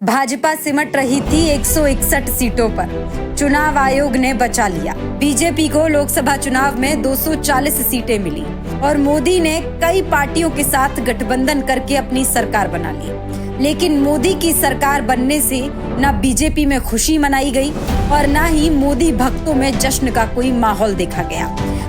भाजपा सिमट रही थी 161 सीटों पर, चुनाव आयोग ने बचा लिया। बीजेपी को लोकसभा चुनाव में 240 सीटें मिली और मोदी ने कई पार्टियों के साथ गठबंधन करके अपनी सरकार बना ली। लेकिन मोदी की सरकार बनने से न बीजेपी में खुशी मनाई गई और न ही मोदी भक्तों में जश्न का कोई माहौल देखा गया,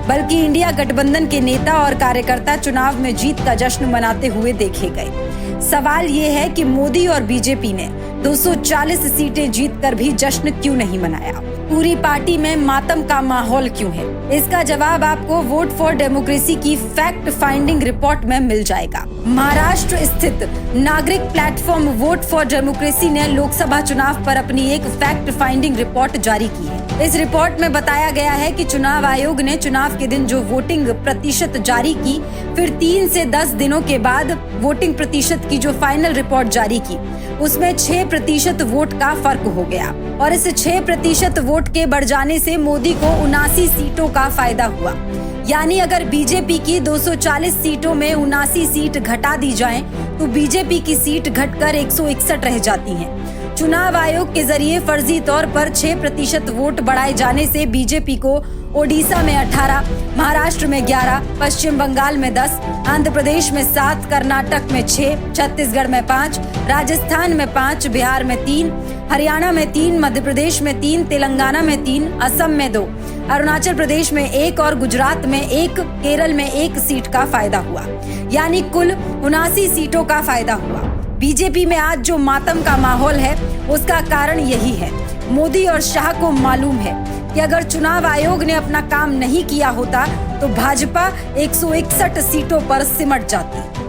बल्कि इंडिया गठबंधन के नेता और कार्यकर्ता चुनाव में जीत का जश्न मनाते हुए देखे गए। सवाल ये है कि मोदी और बीजेपी ने 240 सीटें जीतकर भी जश्न क्यों नहीं मनाया? पूरी पार्टी में मातम का माहौल क्यों है? इसका जवाब आपको वोट फॉर डेमोक्रेसी की फैक्ट फाइंडिंग रिपोर्ट में मिल जाएगा। महाराष्ट्र स्थित नागरिक प्लेटफॉर्म वोट फॉर डेमोक्रेसी ने लोकसभा चुनाव पर अपनी एक फैक्ट फाइंडिंग रिपोर्ट जारी की है। इस रिपोर्ट में बताया गया है कि चुनाव आयोग ने चुनाव के दिन जो वोटिंग प्रतिशत जारी की, फिर 3 से 10 दिनों के बाद वोटिंग प्रतिशत की जो फाइनल रिपोर्ट जारी की, उसमें 6% वोट का फर्क हो गया और इस 6% वोट के बढ़ जाने से मोदी को 79 सीटों का फायदा हुआ। यानी अगर बीजेपी की 240 सीटों में 79 सीट घटा दी जाएं, तो बीजेपी की सीट घटकर 161 रह जाती हैं। चुनाव आयोग के जरिए फर्जी तौर पर 6% वोट बढ़ाए जाने से बीजेपी को ओडिशा में 18, महाराष्ट्र में 11, पश्चिम बंगाल में 10, आंध्र प्रदेश में 7, कर्नाटक में 6, छत्तीसगढ़ में 5, राजस्थान में 5, बिहार में 3, हरियाणा में 3, मध्य प्रदेश में 3, तेलंगाना में 3, असम में 2, अरुणाचल प्रदेश में 1 और गुजरात में 1, केरल में 1 सीट का फायदा हुआ। यानी कुल 79 सीटों का फायदा हुआ। बीजेपी में आज जो मातम का माहौल है, उसका कारण यही है। मोदी और शाह को मालूम है कि अगर चुनाव आयोग ने अपना काम नहीं किया होता तो भाजपा 161 सीटों पर सिमट जाती।